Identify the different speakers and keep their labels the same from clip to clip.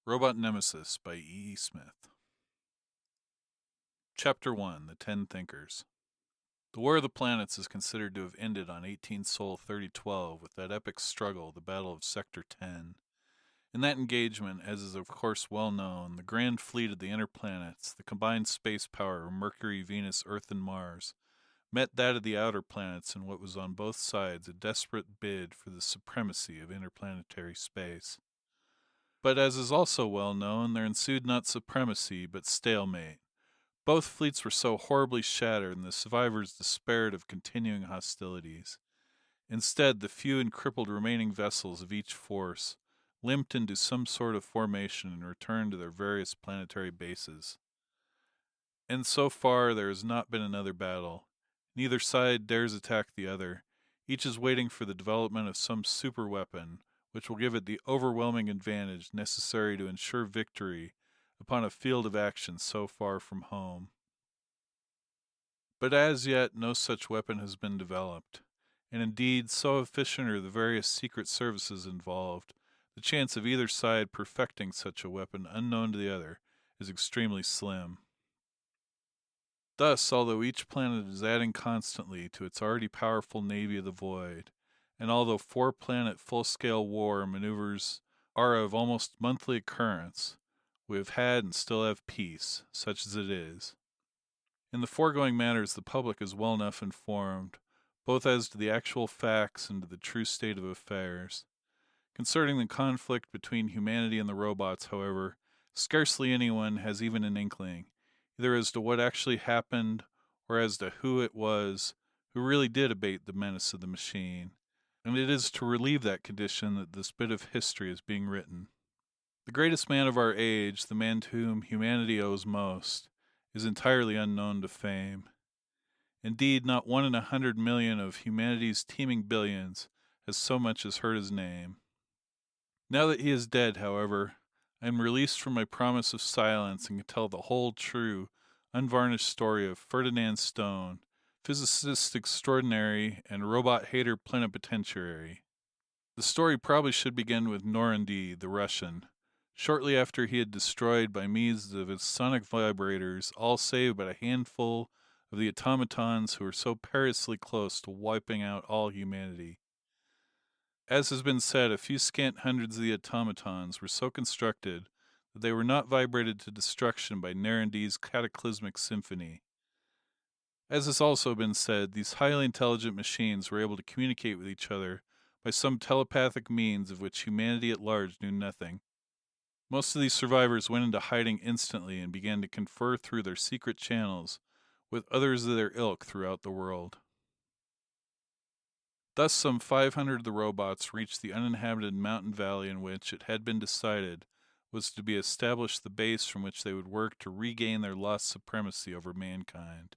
Speaker 1: Robot Nemesis by E. E. Smith. Chapter 1: The Ten Thinkers. The War of the Planets is considered to have ended on 18 Sol 3012 with that epic struggle, the Battle of Sector 10. In that engagement, as is of course well known, the grand fleet of the interplanets, the combined space power of Mercury, Venus, Earth, and Mars, met that of the outer planets in what was on both sides a desperate bid for the supremacy of interplanetary space. But as is also well known, there ensued not supremacy, but stalemate. Both fleets were so horribly shattered, and the survivors despaired of continuing hostilities. Instead, the few and crippled remaining vessels of each force limped into some sort of formation and returned to their various planetary bases. And so far there has not been another battle. Neither side dares attack the other. Each is waiting for the development of some super weapon, which will give it the overwhelming advantage necessary to ensure victory upon a field of action so far from home. But as yet no such weapon has been developed, and indeed, so efficient are the various secret services involved, the chance of either side perfecting such a weapon unknown to the other is extremely slim. Thus, although each planet is adding constantly to its already powerful navy of the void, and although four-planet full-scale war maneuvers are of almost monthly occurrence, we have had and still have peace, such as it is. In the foregoing matters the public is well enough informed, both as to the actual facts and to the true state of affairs. Concerning the conflict between humanity and the robots, however, scarcely anyone has even an inkling, either as to what actually happened or as to who it was who really did abate the menace of the machine, and it is to relieve that condition that this bit of history is being written. The greatest man of our age, the man to whom humanity owes most, is entirely unknown to fame. Indeed, not 1 in 100 million of humanity's teeming billions has so much as heard his name. Now that he is dead, however, I am released from my promise of silence and can tell the whole true, unvarnished story of Ferdinand Stone, physicist extraordinary and robot hater plenipotentiary. The story probably should begin with Normandy, the Russian, shortly after he had destroyed by means of his sonic vibrators all save but a handful of the automatons who were so perilously close to wiping out all humanity. As has been said, a few scant hundreds of the automatons were so constructed that they were not vibrated to destruction by Normandy's cataclysmic symphony. As has also been said, these highly intelligent machines were able to communicate with each other by some telepathic means of which humanity at large knew nothing. Most of these survivors went into hiding instantly and began to confer through their secret channels with others of their ilk throughout the world. Thus some 500 of the robots reached the uninhabited mountain valley in which it had been decided was to be established the base from which they would work to regain their lost supremacy over mankind.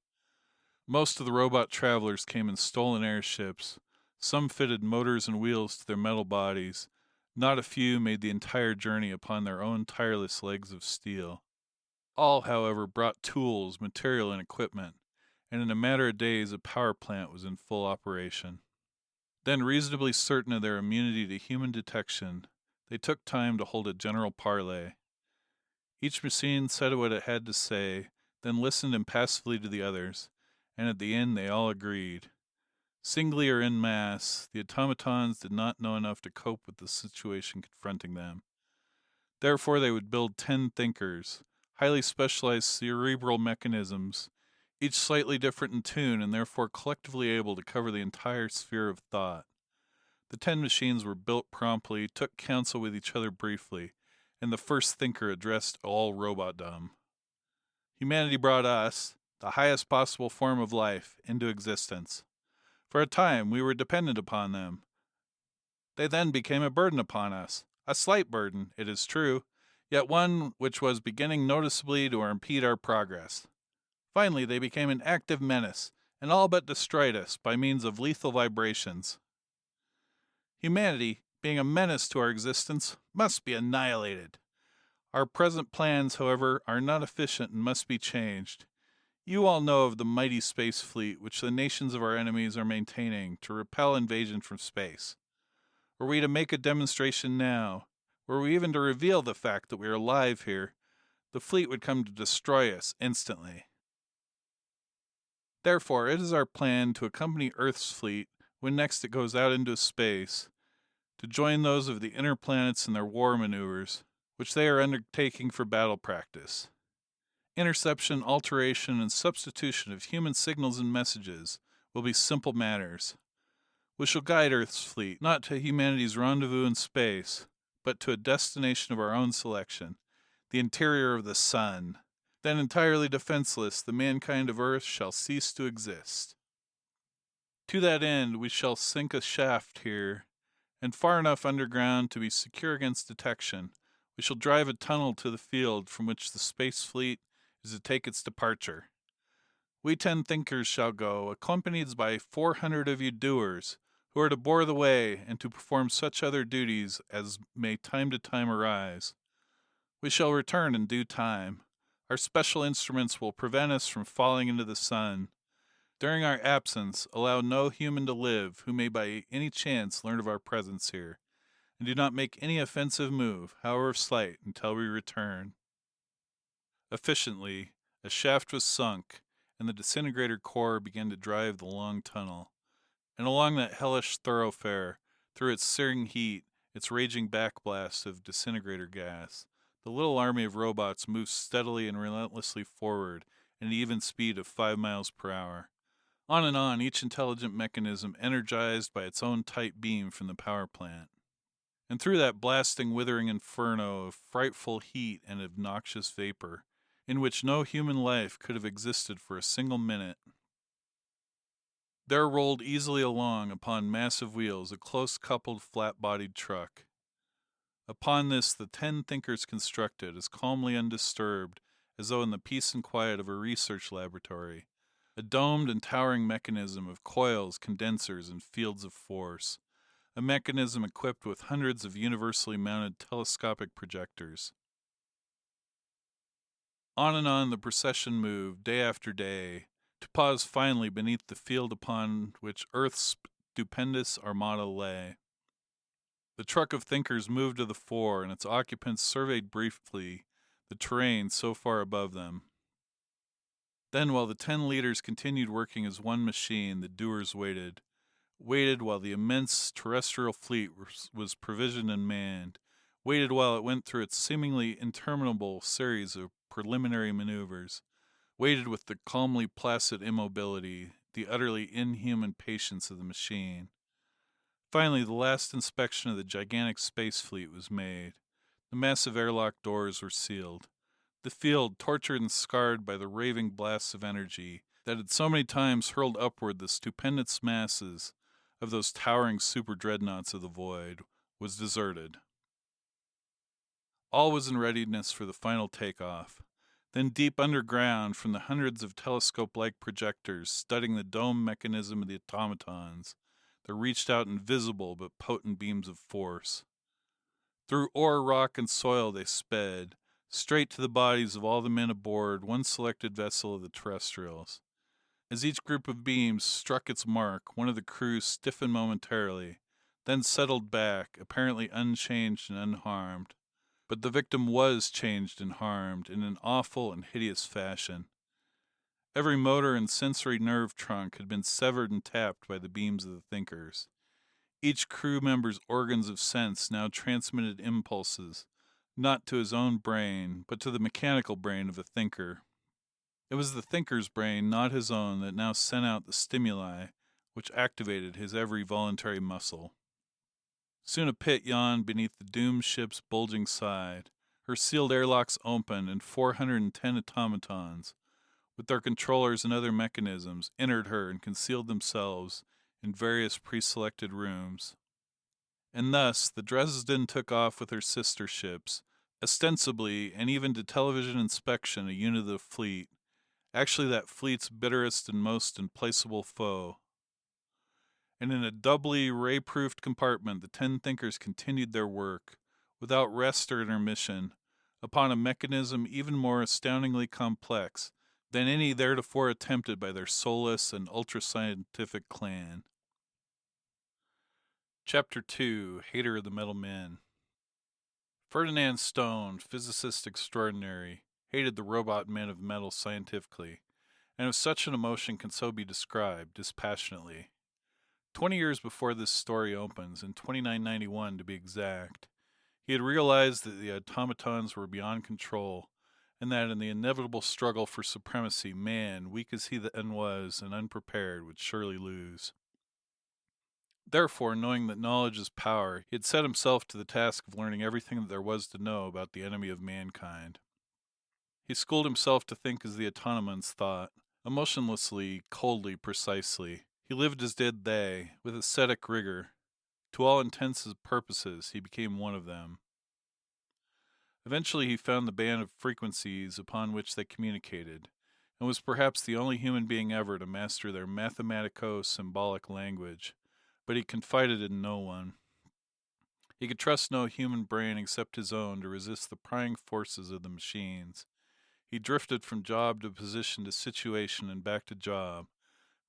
Speaker 1: Most of the robot travelers came in stolen airships, some fitted motors and wheels to their metal bodies, not a few made the entire journey upon their own tireless legs of steel. All, however, brought tools, material, and equipment, and in a matter of days a power plant was in full operation. Then, reasonably certain of their immunity to human detection, they took time to hold a general parley. Each machine said what it had to say, then listened impassively to the others, and at the end they all agreed. Singly or en masse, the automatons did not know enough to cope with the situation confronting them. Therefore they would build 10 thinkers, highly specialized cerebral mechanisms, each slightly different in tune and therefore collectively able to cover the entire sphere of thought. The 10 machines were built promptly, took counsel with each other briefly, and the first thinker addressed all robotdom. Humanity brought us, the highest possible form of life, into existence. For a time we were dependent upon them. They then became a burden upon us, a slight burden, it is true, yet one which was beginning noticeably to impede our progress. Finally they became an active menace, and all but destroyed us by means of lethal vibrations. Humanity, being a menace to our existence, must be annihilated. Our present plans, however, are not efficient and must be changed. You all know of the mighty space fleet which the nations of our enemies are maintaining to repel invasion from space. Were we to make a demonstration now, Were we even to reveal the fact that we are alive here, the fleet would come to destroy us instantly. Therefore, it is our plan to accompany Earth's fleet when next it goes out into space, to join those of the inner planets in their war maneuvers, which they are undertaking for battle practice. Interception, alteration, and substitution of human signals and messages will be simple matters. We shall guide Earth's fleet, not to humanity's rendezvous in space, but to a destination of our own selection, the interior of the sun. Then entirely defenseless, the mankind of Earth shall cease to exist. To that end, we shall sink a shaft here, and far enough underground to be secure against detection. We shall drive a tunnel to the field from which the space fleet is to take its departure. We 10 thinkers shall go, accompanied by 400 of you doers, who are to bore the way and to perform such other duties as may time to time arise. We shall return in due time. Our special instruments will prevent us from falling into the sun. During our absence, allow no human to live who may by any chance learn of our presence here, and do not make any offensive move, however slight, until we return. Efficiently, a shaft was sunk, and the disintegrator core began to drive the long tunnel. And along that hellish thoroughfare, through its searing heat, its raging backblast of disintegrator gas, the little army of robots moved steadily and relentlessly forward at an even speed of 5 miles per hour. On and on, each intelligent mechanism energized by its own tight beam from the power plant. And through that blasting, withering inferno of frightful heat and of noxious vapor, in which no human life could have existed for a single minute, there rolled easily along upon massive wheels a close-coupled, flat-bodied truck. Upon this the 10 thinkers constructed, as calmly undisturbed as though in the peace and quiet of a research laboratory, a domed and towering mechanism of coils, condensers, and fields of force, a mechanism equipped with hundreds of universally mounted telescopic projectors. On and on the procession moved, day after day, to pause finally beneath the field upon which Earth's stupendous armada lay. The truck of thinkers moved to the fore, and its occupants surveyed briefly the terrain so far above them. Then, while the 10 leaders continued working as one machine, the doers waited while the immense terrestrial fleet was provisioned and manned, waited while it went through its seemingly interminable series of preliminary maneuvers, waited with the calmly placid immobility, the utterly inhuman patience of the machine. Finally, the last inspection of the gigantic space fleet was made. The massive airlock doors were sealed. The field, tortured and scarred by the raving blasts of energy that had so many times hurled upward the stupendous masses of those towering super dreadnoughts of the void, was deserted. All was in readiness for the final takeoff. Then deep underground, from the hundreds of telescope-like projectors studding the dome mechanism of the automatons, there reached out invisible but potent beams of force. Through ore, rock, and soil they sped, straight to the bodies of all the men aboard one selected vessel of the terrestrials. As each group of beams struck its mark, one of the crew stiffened momentarily, then settled back, apparently unchanged and unharmed. But the victim was changed and harmed in an awful and hideous fashion. Every motor and sensory nerve trunk had been severed and tapped by the beams of the thinkers. Each crew member's organs of sense now transmitted impulses, not to his own brain, but to the mechanical brain of the thinker. It was the thinker's brain, not his own, that now sent out the stimuli which activated his every voluntary muscle. Soon a pit yawned beneath the doomed ship's bulging side. Her sealed airlocks opened, and 410 automatons, with their controllers and other mechanisms, entered her and concealed themselves in various pre-selected rooms. And thus the Dresden took off with her sister ships, ostensibly and even to television inspection a unit of the fleet, actually that fleet's bitterest and most implacable foe. And in a doubly ray-proofed compartment the 10 thinkers continued their work, without rest or intermission, upon a mechanism even more astoundingly complex than any theretofore attempted by their soulless and ultra-scientific clan. Chapter 2. Hater of the Metal Men. Ferdinand Stone, physicist extraordinary, hated the robot men of metal scientifically, and if such an emotion can so be described, dispassionately. 20 years before this story opens, in 2991 to be exact, he had realized that the automatons were beyond control, and that in the inevitable struggle for supremacy, man, weak as he then was and unprepared, would surely lose. Therefore, knowing that knowledge is power, he had set himself to the task of learning everything that there was to know about the enemy of mankind. He schooled himself to think as the automatons thought, emotionlessly, coldly, precisely. He lived as did they, with ascetic rigor. To all intents and purposes, he became one of them. Eventually he found the band of frequencies upon which they communicated, and was perhaps the only human being ever to master their mathematico-symbolic language, but he confided in no one. He could trust no human brain except his own to resist the prying forces of the machines. He drifted from job to position to situation and back to job,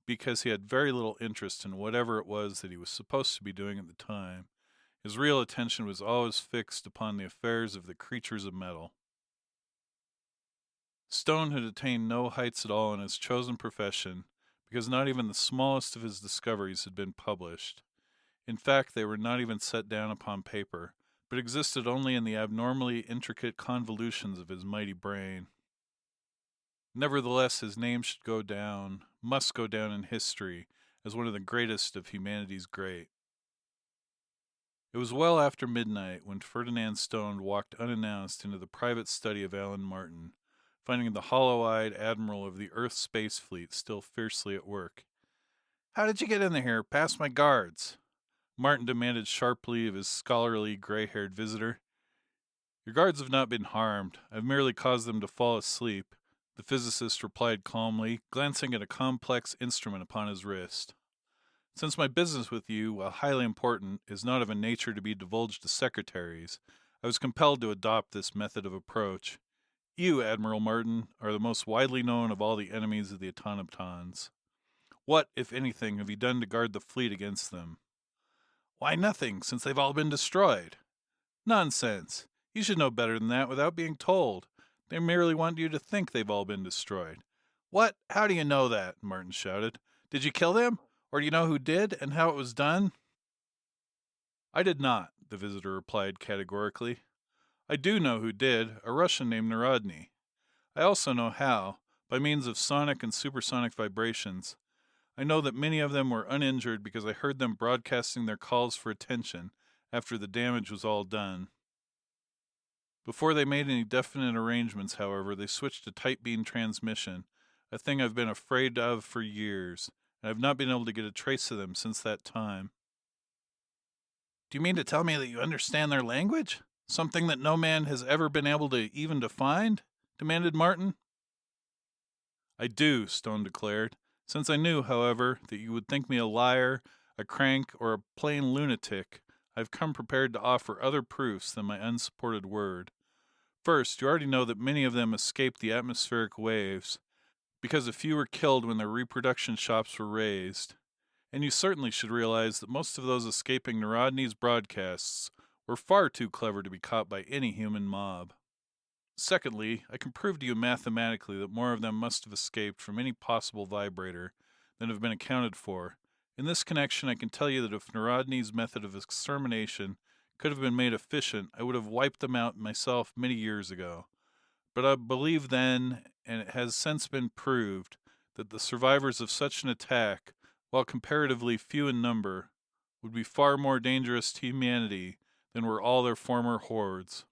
Speaker 1: because he had very little interest in whatever it was that he was supposed to be doing at the time. His real attention was always fixed upon the affairs of the creatures of metal. Stone had attained no heights at all in his chosen profession, because not even the smallest of his discoveries had been published. In fact, they were not even set down upon paper, but existed only in the abnormally intricate convolutions of his mighty brain. Nevertheless, his name must go down in history as one of the greatest of humanity's great. It was well after midnight when Ferdinand Stone walked unannounced into the private study of Alan Martin, finding the hollow-eyed admiral of the Earth space fleet still fiercely at work. "How did you get in here, past my guards?" Martin demanded sharply of his scholarly, gray-haired visitor. "Your guards have not been harmed. I've merely caused them to fall asleep," the physicist replied calmly, glancing at a complex instrument upon his wrist. "Since my business with you, while highly important, is not of a nature to be divulged to secretaries, I was compelled to adopt this method of approach. You, Admiral Martin, are the most widely known of all the enemies of the automatons. What, if anything, have you done to guard the fleet against them?" "Why, nothing, since they've all been destroyed." "Nonsense! You should know better than that without being told. They merely want you to think they've all been destroyed." "What? How do you know that?" Martin shouted. "Did you kill them? Or do you know who did, and how it was done?" "I did not," the visitor replied categorically. "I do know who did, a Russian named Narodny. I also know how, by means of sonic and supersonic vibrations. I know that many of them were uninjured because I heard them broadcasting their calls for attention after the damage was all done. Before they made any definite arrangements, however, they switched to tight beam transmission, a thing I've been afraid of for years, and I've not been able to get a trace of them since that time." "Do you mean to tell me that you understand their language? Something that no man has ever been able to even define?" demanded Martin. "I do," Stone declared. "Since I knew, however, that you would think me a liar, a crank, or a plain lunatic, I have come prepared to offer other proofs than my unsupported word. First, you already know that many of them escaped the atmospheric waves, because a few were killed when their reproduction shops were raised. And you certainly should realize that most of those escaping Narodny's broadcasts were far too clever to be caught by any human mob. Secondly, I can prove to you mathematically that more of them must have escaped from any possible vibrator than have been accounted for. In this connection, I can tell you that if Narodny's method of extermination could have been made efficient, I would have wiped them out myself many years ago. But I believe then, and it has since been proved, that the survivors of such an attack, while comparatively few in number, would be far more dangerous to humanity than were all their former hordes.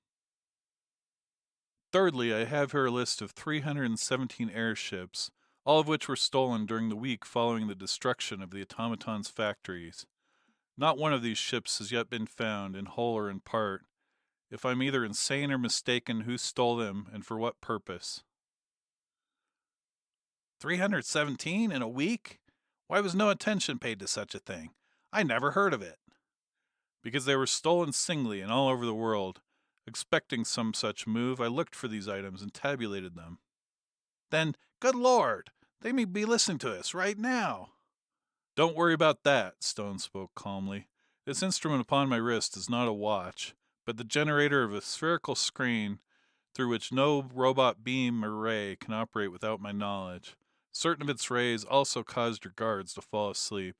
Speaker 1: Thirdly, I have here a list of 317 airships, all of which were stolen during the week following the destruction of the automatons' factories. Not one of these ships has yet been found, in whole or in part. If I'm either insane or mistaken, who stole them, and for what purpose?" 317 in a week? Why was no attention paid to such a thing? I never heard of it." "Because they were stolen singly and all over the world. Expecting some such move, I looked for these items and tabulated them." "Then, good Lord, they may be listening to us right now." "Don't worry about that," Stone spoke calmly. "This instrument upon my wrist is not a watch, but the generator of a spherical screen through which no robot beam or ray can operate without my knowledge. Certain of its rays also caused your guards to fall asleep.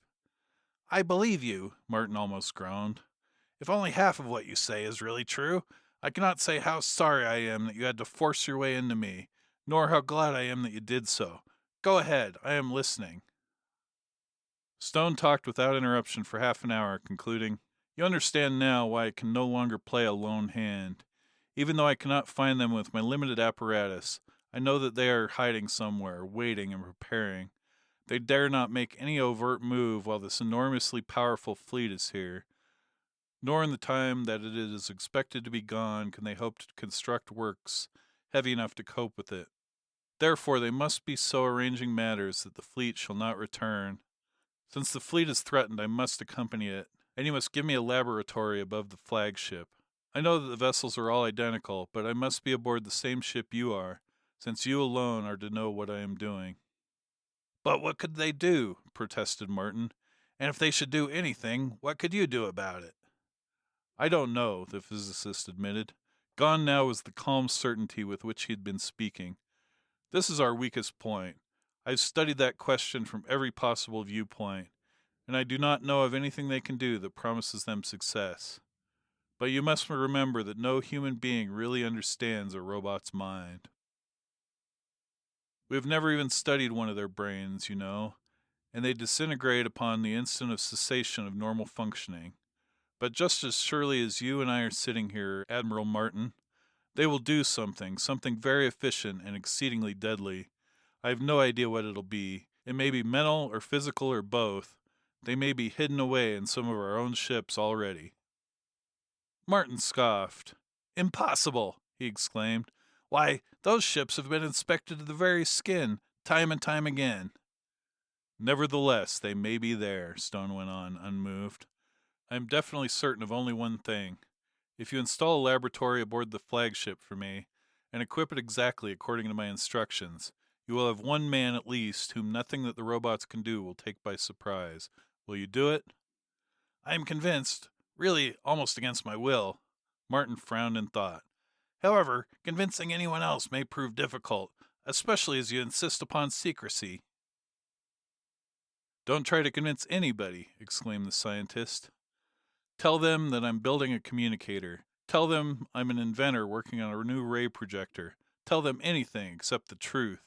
Speaker 1: I believe you, Martin almost groaned. If only half of what you say is really true, I cannot say how sorry I am that you had to force your way into me, nor how glad I am that you did so. Go ahead, I am listening. Stone talked without interruption for half an hour, concluding, You understand now why I can no longer play a lone hand. Even though I cannot find them with my limited apparatus, I know that they are hiding somewhere, waiting and preparing. They dare not make any overt move while this enormously powerful fleet is here. Nor in the time that it is expected to be gone can they hope to construct works heavy enough to cope with it. Therefore they must be so arranging matters that the fleet shall not return. Since the fleet is threatened, I must accompany it, and you must give me a laboratory above the flagship. I know that the vessels are all identical, but I must be aboard the same ship you are, since you alone are to know what I am doing. But what could they do? Protested Martin. And if they should do anything, what could you do about it? I don't know, the physicist admitted. Gone now was the calm certainty with which he had been speaking. This is our weakest point. I've studied that question from every possible viewpoint, and I do not know of anything they can do that promises them success. But you must remember that no human being really understands a robot's mind. We have never even studied one of their brains, you know, and they disintegrate upon the instant of cessation of normal functioning. But just as surely as you and I are sitting here, Admiral Martin, they will do something very efficient and exceedingly deadly. I have no idea what it'll be. It may be mental or physical or both. They may be hidden away in some of our own ships already. Martin scoffed. Impossible, he exclaimed. Why, those ships have been inspected to the very skin, time and time again. Nevertheless, they may be there, Stone went on, unmoved. I am definitely certain of only one thing. If you install a laboratory aboard the flagship for me, and equip it exactly according to my instructions, you will have one man at least whom nothing that the robots can do will take by surprise. Will you do it? I am convinced, really almost against my will. Martin frowned in thought. However, convincing anyone else may prove difficult, especially as you insist upon secrecy. Don't try to convince anybody, exclaimed the scientist. Tell them that I'm building a communicator. Tell them I'm an inventor working on a new ray projector. Tell them anything except the truth.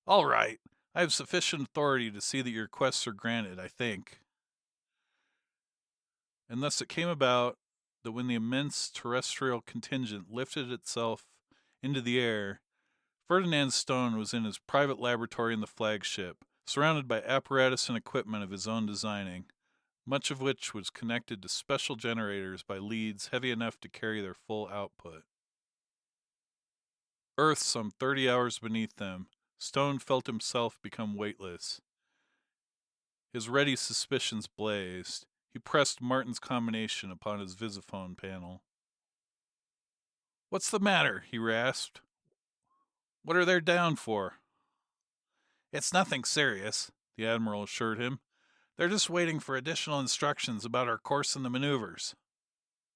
Speaker 1: All right. I have sufficient authority to see that your requests are granted, I think. And thus it came about that when the immense terrestrial contingent lifted itself into the air, Ferdinand Stone was in his private laboratory in the flagship, surrounded by apparatus and equipment of his own designing, much of which was connected to special generators by leads heavy enough to carry their full output. Earth some 30 hours beneath them, Stone felt himself become weightless. His ready suspicions blazed. He pressed Martin's combination upon his visiphone panel. What's the matter? He rasped. What are they down for? It's nothing serious, the Admiral assured him. They're just waiting for additional instructions about our course and the maneuvers.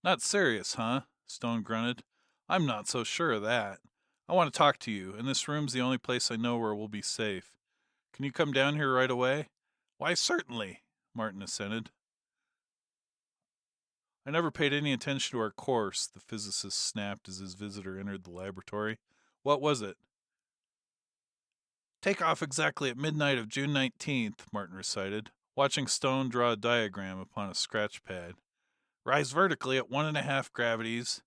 Speaker 1: Not serious, huh? Stone grunted. I'm not so sure of that. I want to talk to you, and this room's the only place I know where we'll be safe. Can you come down here right away? Why, certainly, Martin assented. I never paid any attention to our course, the physicist snapped as his visitor entered the laboratory. What was it? Take off exactly at midnight of June 19th, Martin recited, watching Stone draw a diagram upon a scratch pad. Rise vertically at 1.5 gravities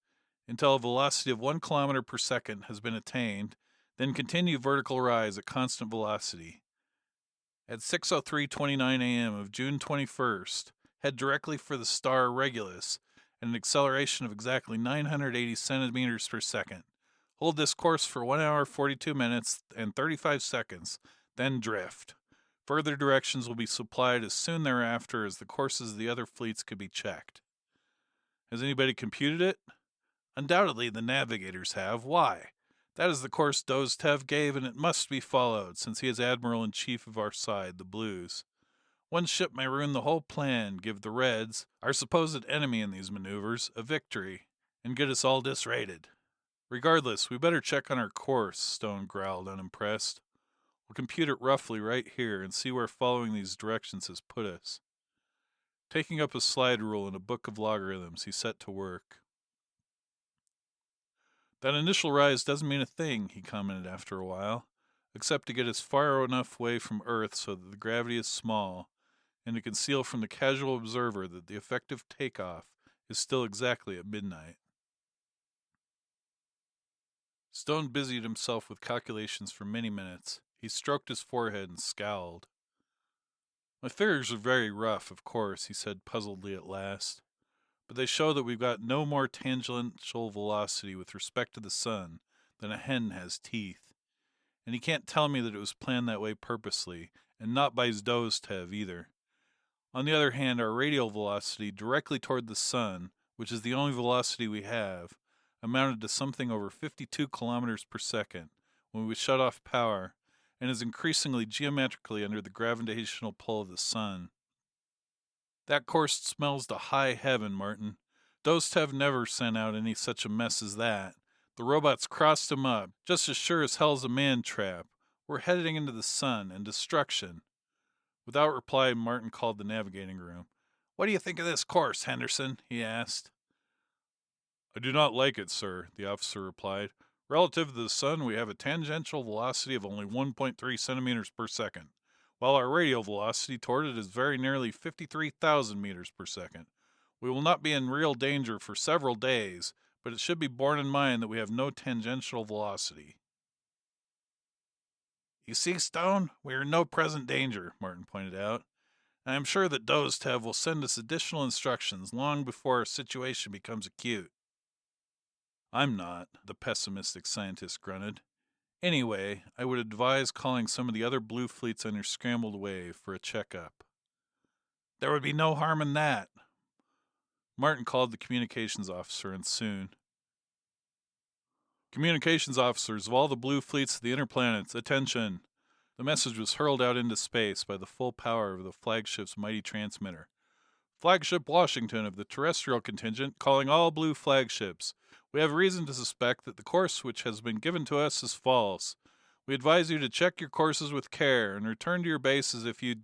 Speaker 1: until a velocity of 1 kilometer per second has been attained, then continue vertical rise at constant velocity. At 6:03:29 a.m. of June 21st, head directly for the star Regulus at an acceleration of exactly 980 centimeters per second. Hold this course for 1 hour, 42 minutes, and 35 seconds, then drift. Further directions will be supplied as soon thereafter as the courses of the other fleets could be checked. Has anybody computed it? Undoubtedly the navigators have. Why? That is the course Doztev gave, and it must be followed, since he is Admiral-in-Chief of our side, the Blues. One ship may ruin the whole plan, give the Reds, our supposed enemy in these maneuvers, a victory. and get us all disrated. Regardless, we better check on our course, Stone growled, unimpressed. We'll compute it roughly right here and see where following these directions has put us. Taking up a slide rule and a book of logarithms, he set to work. That initial rise doesn't mean a thing, he commented after a while, except to get us far enough away from Earth so that the gravity is small, and to conceal from the casual observer that the effective takeoff is still exactly at midnight. Stone busied himself with calculations for many minutes. He stroked his forehead and scowled. My figures are very rough, of course, he said puzzledly at last, but they show that we've got no more tangential velocity with respect to the sun than a hen has teeth. And he can't tell me that it was planned that way purposely, and not by Doztev either. On the other hand, our radial velocity directly toward the sun, which is the only velocity we have, amounted to something over 52 kilometers per second when we shut off power, and is increasingly geometrically under the gravitational pull of the sun. That course smells to high heaven, Martin. Doztev never sent out any such a mess as that. The robots crossed him up, just as sure as hell's a man trap. We're heading into the sun and destruction. Without reply, Martin called the navigating room. What do you think of this course, Henderson? He asked. I do not like it, sir, the officer replied. Relative to the sun, we have a tangential velocity of only 1.3 centimeters per second, while our radial velocity toward it is very nearly 53,000 meters per second. We will not be in real danger for several days, but it should be borne in mind that we have no tangential velocity. You see, Stone, we are in no present danger, Martin pointed out. I am sure that Doztev will send us additional instructions long before our situation becomes acute. I'm not, the pessimistic scientist grunted. Anyway, I would advise calling some of the other blue fleets on your scrambled wave for a checkup. There would be no harm in that. Martin called the communications officer, and soon. Communications officers of all the blue fleets of the inner planets, attention! The message was hurled out into space by the full power of the flagship's mighty transmitter. Flagship Washington of the terrestrial contingent calling all blue flagships. We have reason to suspect that the course which has been given to us is false. We advise you to check your courses with care and return to your bases if you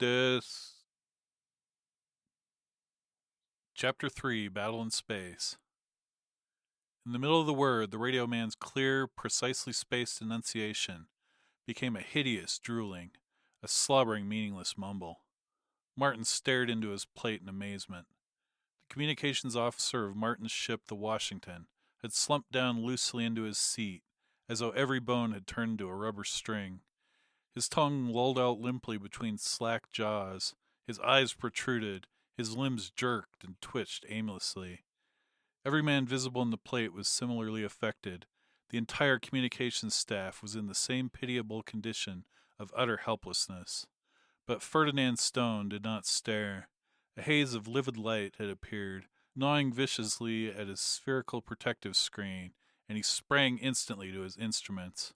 Speaker 1: Chapter 3, Battle in Space. In the middle of the word, the radio man's clear, precisely spaced enunciation became a hideous drooling, a slobbering, meaningless mumble. Martin stared into his plate in amazement. The communications officer of Martin's ship, the Washington, had slumped down loosely into his seat, as though every bone had turned to a rubber string. His tongue lolled out limply between slack jaws, his eyes protruded, his limbs jerked and twitched aimlessly. Every man visible in the plate was similarly affected. The entire communications staff was in the same pitiable condition of utter helplessness. But Ferdinand Stone did not stare. A haze of livid light had appeared, gnawing viciously at his spherical protective screen, and he sprang instantly to his instruments.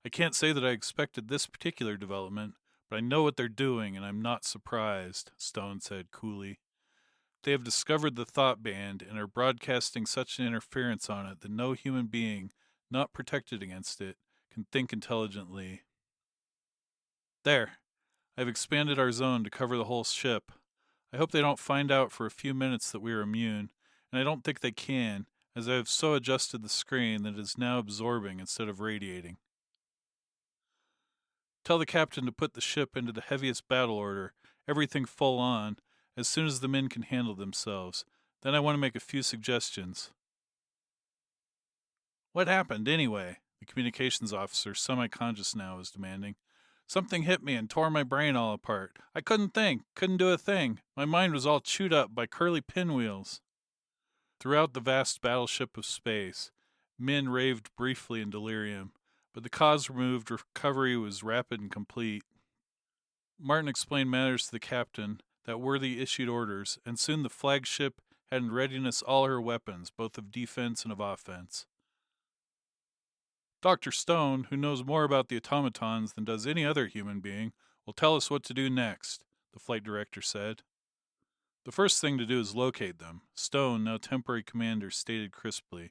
Speaker 1: I can't say that I expected this particular development, but I know what they're doing, and I'm not surprised, Stone said coolly. They have discovered the thought band and are broadcasting such an interference on it that no human being, not protected against it, can think intelligently. There. I've expanded our zone to cover the whole ship. I hope they don't find out for a few minutes that we are immune, and I don't think they can, as I have so adjusted the screen that it is now absorbing instead of radiating. Tell the captain to put the ship into the heaviest battle order, everything full on, as soon as the men can handle themselves. Then I want to make a few suggestions. What happened, anyway? The communications officer, semi-conscious now, was demanding. Something hit me and tore my brain all apart. I couldn't think, couldn't do a thing. My mind was all chewed up by curly pinwheels. Throughout the vast battleship of space, men raved briefly in delirium, but the cause removed, recovery was rapid and complete. Martin explained matters to the captain. That worthy issued orders, and soon the flagship had in readiness all her weapons, both of defense and of offense. Dr. Stone, who knows more about the automatons than does any other human being, will tell us what to do next, the flight director said. The first thing to do is locate them, Stone, now temporary commander, stated crisply.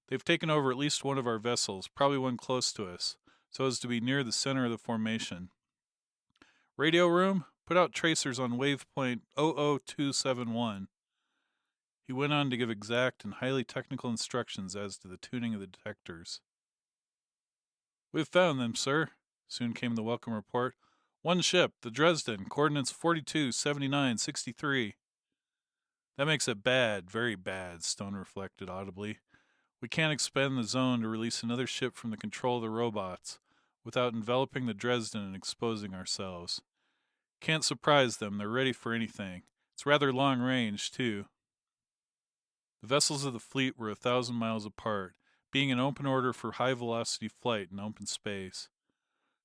Speaker 1: They've taken over at least one of our vessels, probably one close to us, so as to be near the center of the formation. Radio room, put out tracers on wavepoint 00271. He went on to give exact and highly technical instructions as to the tuning of the detectors. We've found them, sir. Soon came the welcome report. One ship, the Dresden, coordinates 42, 79, 63. That makes it bad, very bad, Stone reflected audibly. We can't expend the zone to release another ship from the control of the robots without enveloping the Dresden and exposing ourselves. Can't surprise them, they're ready for anything. It's rather long range, too. The vessels of the fleet were 1,000 miles apart, being in open order for high-velocity flight in open space.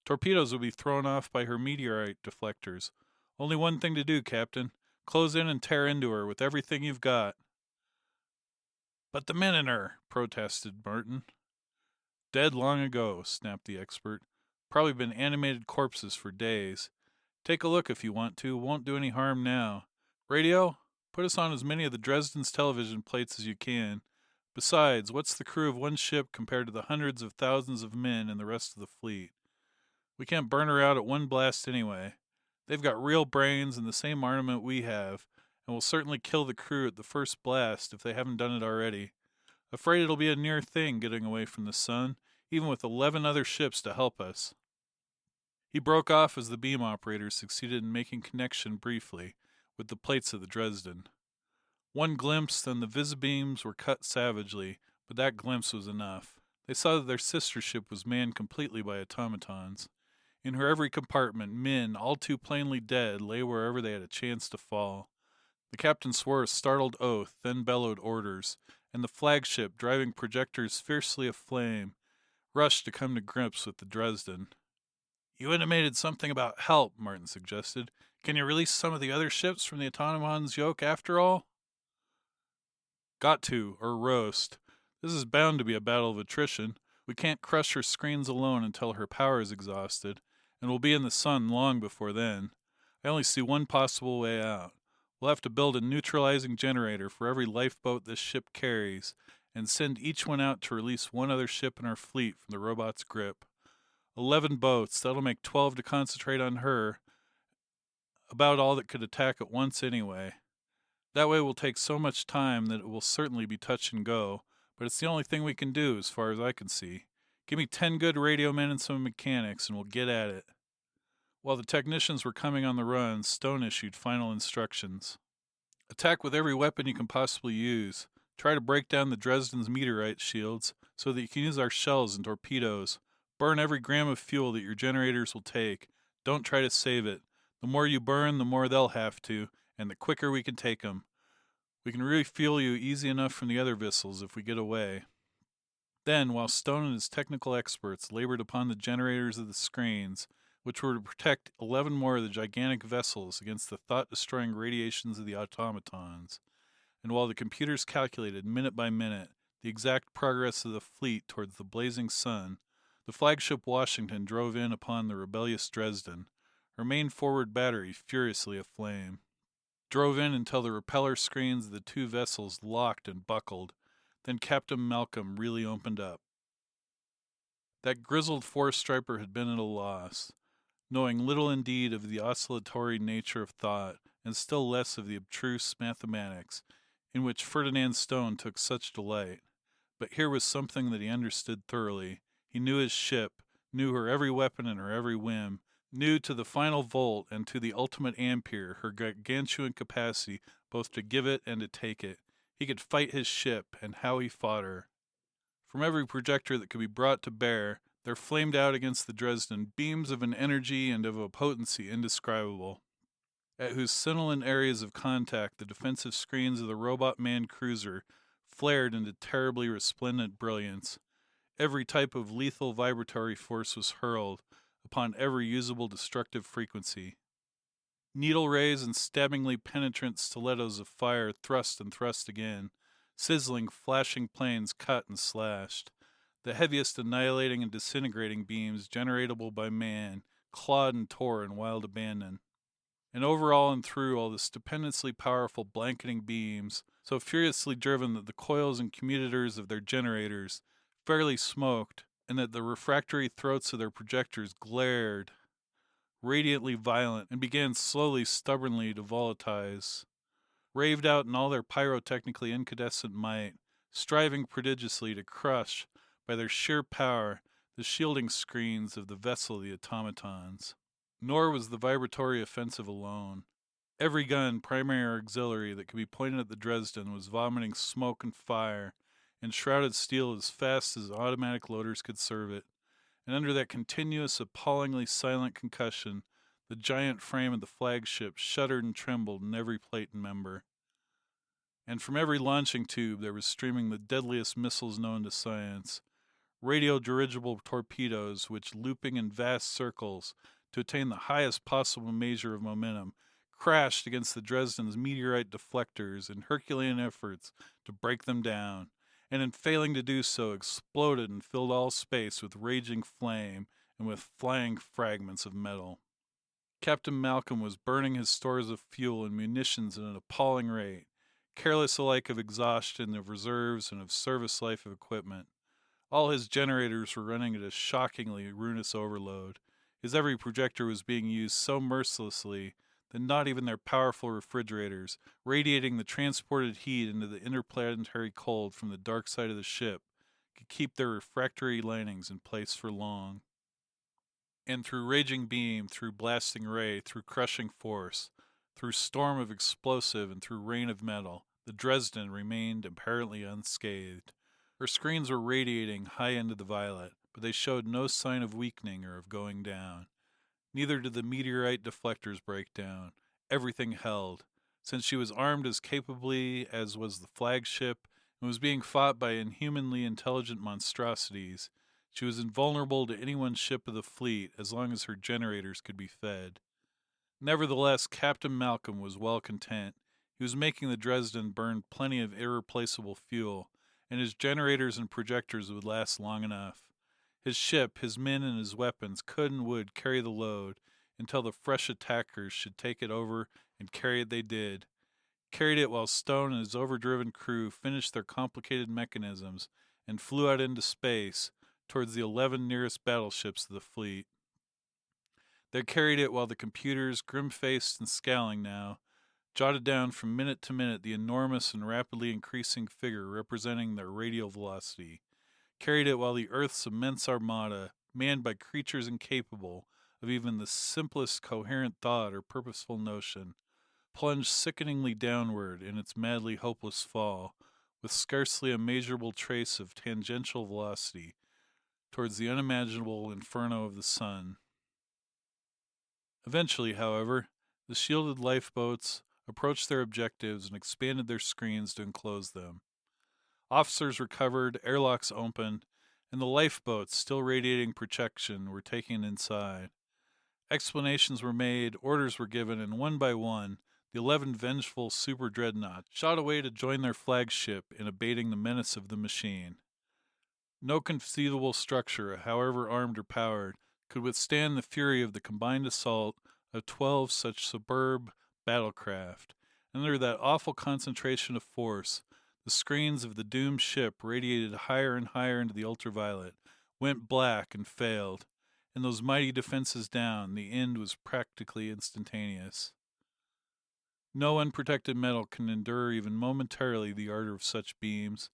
Speaker 1: Torpedoes would be thrown off by her meteorite deflectors. Only one thing to do, Captain. Close in and tear into her with everything you've got. But the men in her, protested Martin. Dead long ago, snapped the expert. Probably been animated corpses for days. Take a look if you want to. Won't do any harm now. Radio? Put us on as many of the Dresden's television plates as you can. Besides, what's the crew of one ship compared to the hundreds of thousands of men in the rest of the fleet? We can't burn her out at one blast anyway. They've got real brains and the same armament we have, and will certainly kill the crew at the first blast if they haven't done it already. Afraid it'll be a near thing getting away from the sun, even with 11 other ships to help us. He broke off as the beam operator succeeded in making connection briefly with the plates of the Dresden. One glimpse, then the visibeams were cut savagely, but that glimpse was enough. They saw that their sister ship was manned completely by automatons. In her every compartment, men, all too plainly dead, lay wherever they had a chance to fall. The captain swore a startled oath, then bellowed orders, and the flagship, driving projectors fiercely aflame, rushed to come to grips with the Dresden. You intimated something about help, Martin suggested. Can you release some of the other ships from the automaton's yoke after all? Got to, or roast. This is bound to be a battle of attrition. We can't crush her screens alone until her power is exhausted, and we'll be in the sun long before then. I only see one possible way out. We'll have to build a neutralizing generator for every lifeboat this ship carries, and send each one out to release one other ship in our fleet from the robot's grip. 11 boats, that'll make 12 to concentrate on her, about all that could attack at once anyway. That way we'll take so much time that it will certainly be touch and go, but it's the only thing we can do as far as I can see. Give me 10 good radio men and some mechanics, and we'll get at it. While the technicians were coming on the run, Stone issued final instructions. Attack with every weapon you can possibly use. Try to break down the Dresden's meteorite shields so that you can use our shells and torpedoes. Burn every gram of fuel that your generators will take. Don't try to save it. The more you burn, the more they'll have to, and the quicker we can take them. We can refuel you easy enough from the other vessels if we get away. Then, while Stone and his technical experts labored upon the generators of the screens, which were to protect 11 more of the gigantic vessels against the thought-destroying radiations of the automatons, and while the computers calculated minute by minute the exact progress of the fleet towards the blazing sun, the flagship Washington drove in upon the rebellious Dresden, her main forward battery furiously aflame. Drove in until the repeller screens of the two vessels locked and buckled. Then Captain Malcolm really opened up. That grizzled four-striper had been at a loss, knowing little indeed of the oscillatory nature of thought, and still less of the abstruse mathematics, in which Ferdinand Stone took such delight. But here was something that he understood thoroughly. He knew his ship, knew her every weapon and her every whim, knew to the final volt and to the ultimate ampere her gargantuan capacity both to give it and to take it. He could fight his ship, and how he fought her. From every projector that could be brought to bear, there flamed out against the Dresden beams of an energy and of a potency indescribable, at whose scintillant areas of contact the defensive screens of the robot manned cruiser flared into terribly resplendent brilliance. Every type of lethal vibratory force was hurled upon every usable destructive frequency. Needle rays and stabbingly penetrant stilettos of fire thrust and thrust again. Sizzling, flashing planes cut and slashed. The heaviest annihilating and disintegrating beams, generatable by man, clawed and tore in wild abandon. and over all and through all the stupendously powerful blanketing beams, so furiously driven that the coils and commuters of their generators fairly smoked, and that the refractory throats of their projectors glared, radiantly violent, and began slowly, stubbornly to volatilize, raved out in all their pyrotechnically incandescent might, striving prodigiously to crush, by their sheer power, the shielding screens of the vessel of the automatons. Nor was the vibratory offensive alone. Every gun, primary or auxiliary, that could be pointed at the Dresden was vomiting smoke and fire and shrouded steel as fast as automatic loaders could serve it. And under that continuous, appallingly silent concussion, the giant frame of the flagship shuddered and trembled in every plate and member. And from every launching tube there was streaming the deadliest missiles known to science, radio-dirigible torpedoes which, looping in vast circles to attain the highest possible measure of momentum, crashed against the Dresden's meteorite deflectors in Herculean efforts to break them down, and in failing to do so exploded and filled all space with raging flame and with flying fragments of metal. Captain Malcolm was burning his stores of fuel and munitions at an appalling rate, careless alike of exhaustion, of reserves, and of service life of equipment. All his generators were running at a shockingly ruinous overload. His every projector was being used so mercilessly that not even their powerful refrigerators, radiating the transported heat into the interplanetary cold from the dark side of the ship, could keep their refractory linings in place for long. And through raging beam, through blasting ray, through crushing force, through storm of explosive and through rain of metal, the Dresden remained apparently unscathed. Her screens were radiating high into the violet, but they showed no sign of weakening or of going down. Neither did the meteorite deflectors break down. Everything held. Since she was armed as capably as was the flagship and was being fought by inhumanly intelligent monstrosities, she was invulnerable to any one ship of the fleet as long as her generators could be fed. Nevertheless, Captain Malcolm was well content. He was making the Dresden burn plenty of irreplaceable fuel, and his generators and projectors would last long enough. His ship, his men, and his weapons could and would carry the load until the fresh attackers should take it over, and carry it they did. Carried it while Stone and his overdriven crew finished their complicated mechanisms and flew out into space towards the 11 nearest battleships of the fleet. They carried it while the computers, grim-faced and scowling now, jotted down from minute to minute the enormous and rapidly increasing figure representing their radial velocity. Carried it while the Earth's immense armada, manned by creatures incapable of even the simplest coherent thought or purposeful notion, plunged sickeningly downward in its madly hopeless fall, with scarcely a measurable trace of tangential velocity, towards the unimaginable inferno of the sun. Eventually, however, the shielded lifeboats approached their objectives and expanded their screens to enclose them. Officers recovered, airlocks opened, and the lifeboats, still radiating protection, were taken inside. Explanations were made, orders were given, and one by one, the 11 vengeful super dreadnoughts shot away to join their flagship in abating the menace of the machine. No conceivable structure, however armed or powered, could withstand the fury of the combined assault of 12 such superb battlecraft, and under that awful concentration of force, the screens of the doomed ship radiated higher and higher into the ultraviolet, went black and failed, and those mighty defenses down, the end was practically instantaneous. No unprotected metal can endure even momentarily the ardor of such beams,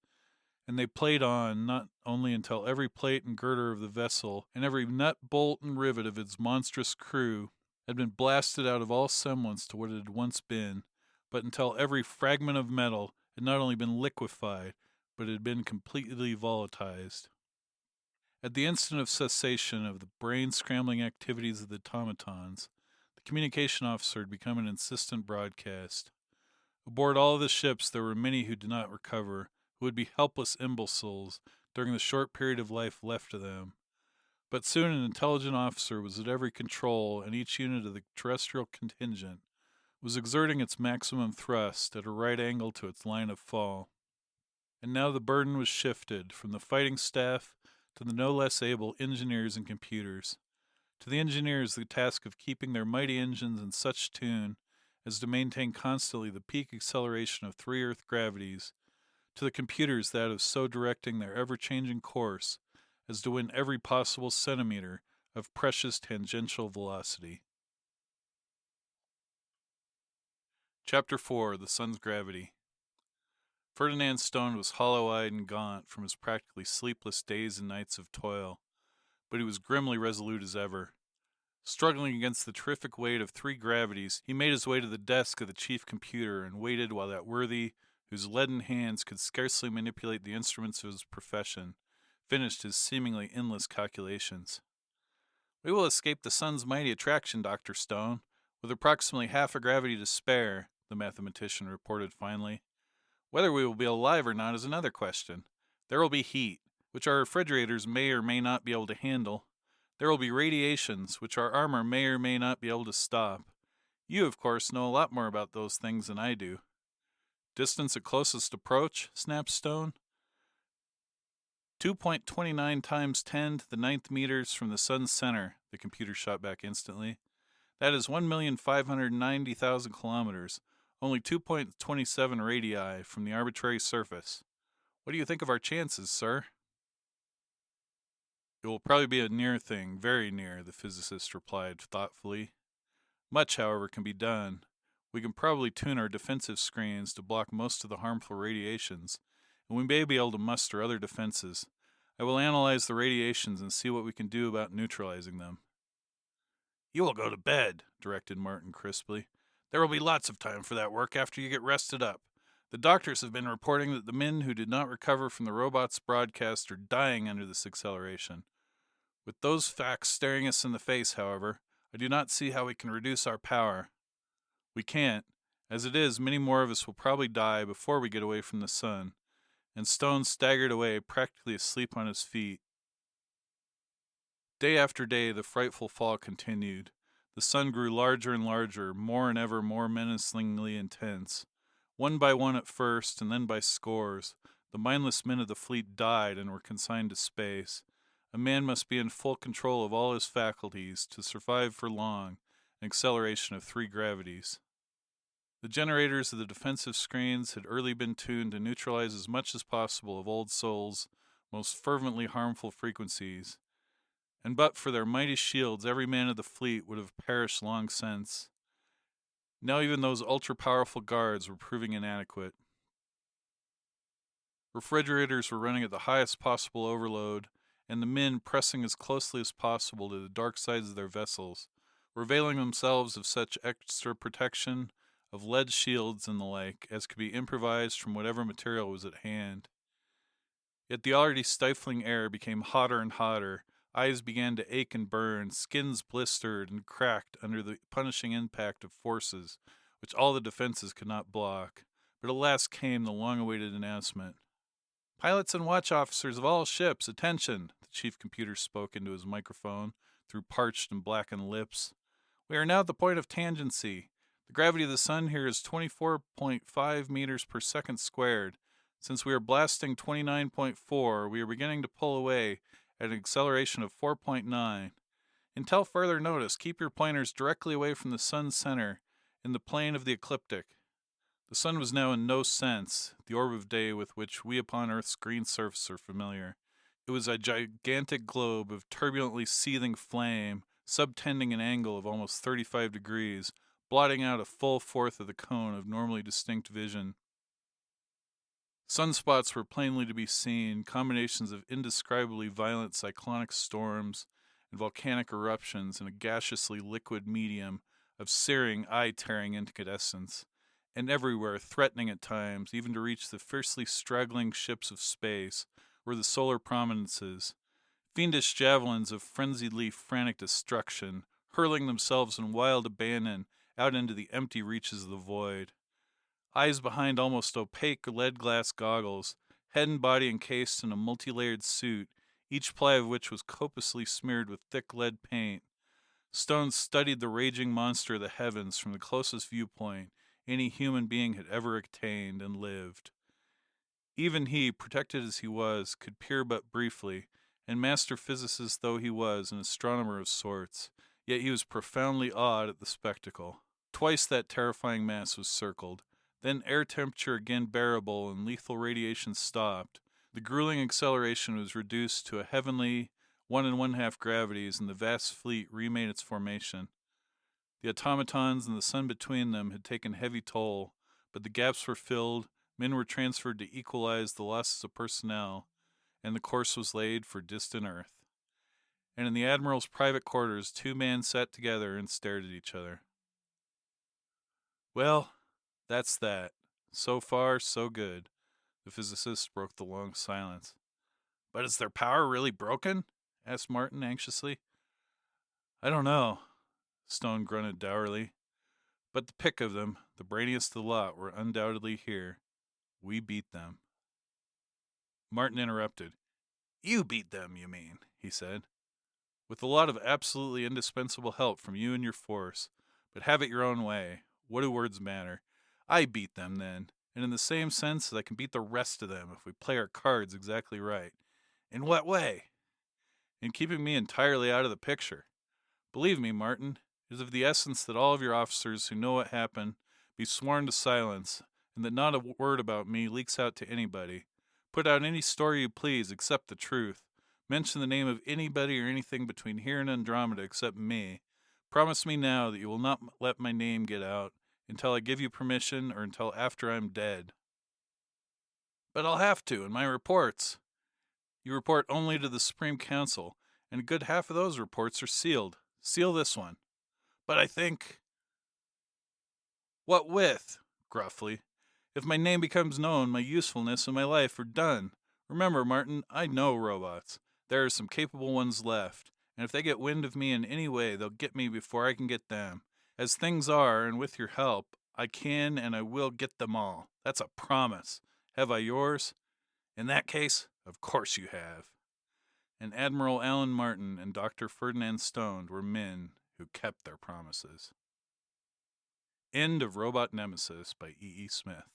Speaker 1: and they played on, not only until every plate and girder of the vessel, and every nut, bolt, and rivet of its monstrous crew had been blasted out of all semblance to what it had once been, but until every fragment of metal had not only been liquefied, but had been completely volatilized. At the instant of cessation of the brain-scrambling activities of the automatons, the communication officer had become an insistent broadcast. Aboard all of the ships there were many who did not recover, who would be helpless imbeciles during the short period of life left to them. But soon an intelligent officer was at every control, and each unit of the terrestrial contingent was exerting its maximum thrust at a right angle to its line of fall. And now the burden was shifted from the fighting staff to the no less able engineers and computers. To the engineers, the task of keeping their mighty engines in such tune as to maintain constantly the peak acceleration of 3 Earth gravities. To the computers, that of so directing their ever-changing course as to win every possible centimeter of precious tangential velocity. Chapter 4: The Sun's Gravity. Ferdinand Stone was hollow-eyed and gaunt from his practically sleepless days and nights of toil, but he was grimly resolute as ever. Struggling against the terrific weight of 3 gravities, he made his way to the desk of the chief computer and waited while that worthy, whose leaden hands could scarcely manipulate the instruments of his profession, finished his seemingly endless calculations. "We will escape the sun's mighty attraction, Dr. Stone, with approximately half a gravity to spare," the mathematician reported finally. "Whether we will be alive or not is another question. There will be heat, which our refrigerators may or may not be able to handle. There will be radiations, which our armor may or may not be able to stop. You, of course, know a lot more about those things than I do." "Distance at closest approach?" snapped Stone. 2.29 times 10 to the 9th meters from the sun's center, the computer shot back instantly. That is 1,590,000 kilometers, only 2.27 radii from the arbitrary surface. What do you think of our chances, sir? "It will probably be a near thing, very near," the physicist replied thoughtfully. "Much, however, can be done. We can probably tune our defensive screens to block most of the harmful radiations, and we may be able to muster other defenses. I will analyze the radiations and see what we can do about neutralizing them." "You will go to bed," directed Martin crisply. "There will be lots of time for that work after you get rested up. The doctors have been reporting that the men who did not recover from the robot's broadcast are dying under this acceleration. With those facts staring us in the face, however, I do not see how we can reduce our power. We can't. As it is, many more of us will probably die before we get away from the sun." And Stone staggered away, practically asleep on his feet. Day after day, the frightful fall continued. The sun grew larger and larger, more and ever more menacingly intense. One by one at first, and then by scores, the mindless men of the fleet died and were consigned to space. A man must be in full control of all his faculties to survive for long an acceleration of 3 gravities. The generators of the defensive screens had early been tuned to neutralize as much as possible of Old Sol's most fervently harmful frequencies, and but for their mighty shields every man of the fleet would have perished long since. Now even those ultra-powerful guards were proving inadequate. Refrigerators were running at the highest possible overload, and the men, pressing as closely as possible to the dark sides of their vessels, were availing themselves of such extra protection, of lead shields and the like, as could be improvised from whatever material was at hand. Yet the already stifling air became hotter and hotter, eyes began to ache and burn, skins blistered and cracked under the punishing impact of forces which all the defenses could not block. But at last came the long-awaited announcement. "Pilots and watch officers of all ships, attention!" The chief computer spoke into his microphone through parched and blackened lips. "We are now at the point of tangency. The gravity of the sun here is 24.5 meters per second squared. Since we are blasting 29.4, we are beginning to pull away at an acceleration of 4.9. Until further notice, keep your pointers directly away from the sun's center, in the plane of the ecliptic." The sun was now in no sense the orb of day with which we upon Earth's green surface are familiar. It was a gigantic globe of turbulently seething flame, subtending an angle of almost 35 degrees, blotting out a full fourth of the cone of normally distinct vision. Sunspots were plainly to be seen, combinations of indescribably violent cyclonic storms and volcanic eruptions in a gaseously liquid medium of searing, eye-tearing incandescence, and everywhere, threatening at times even to reach the fiercely straggling ships of space, were the solar prominences, fiendish javelins of frenziedly frantic destruction, hurling themselves in wild abandon out into the empty reaches of the void. Eyes behind almost opaque lead-glass goggles, head and body encased in a multi-layered suit, each ply of which was copiously smeared with thick lead paint. Stone studied the raging monster of the heavens from the closest viewpoint any human being had ever attained and lived. Even he, protected as he was, could peer but briefly, and master physicist though he was, an astronomer of sorts, yet he was profoundly awed at the spectacle. Twice that terrifying mass was circled. Then air temperature again bearable and lethal radiation stopped. The grueling acceleration was reduced to a heavenly 1 1/2 gravities, and the vast fleet remade its formation. The automatons and the sun between them had taken heavy toll, but the gaps were filled, men were transferred to equalize the losses of personnel, and the course was laid for distant Earth. And in the Admiral's private quarters 2 men sat together and stared at each other. "Well, that's that. So far, so good." The physicist broke the long silence. "But is their power really broken?" asked Martin anxiously. "I don't know," Stone grunted dourly. "But the pick of them, the brainiest of the lot, were undoubtedly here. We beat them." Martin interrupted. "You beat them, you mean," he said. "With a lot of absolutely indispensable help from you and your force. But have it your own way. What do words matter? I beat them, then, and in the same sense as I can beat the rest of them if we play our cards exactly right." "In what way?" "In keeping me entirely out of the picture. Believe me, Martin, it is of the essence that all of your officers who know what happened be sworn to silence, and that not a word about me leaks out to anybody. Put out any story you please except the truth. Mention the name of anybody or anything between here and Andromeda except me. Promise me now that you will not let my name get out until I give you permission or until after I'm dead." "But I'll have to, in my reports." "You report only to the Supreme Council, and a good half of those reports are sealed. Seal this one." "But I think—" "What with?" gruffly. "If my name becomes known, my usefulness and my life are done. Remember, Martin, I know robots. There are some capable ones left, and if they get wind of me in any way, they'll get me before I can get them. As things are, and with your help, I can and I will get them all. That's a promise. Have I yours?" "In that case, of course you have." And Admiral Alan Martin and Dr. Ferdinand Stone were men who kept their promises. End of Robot Nemesis by E. E. Smith.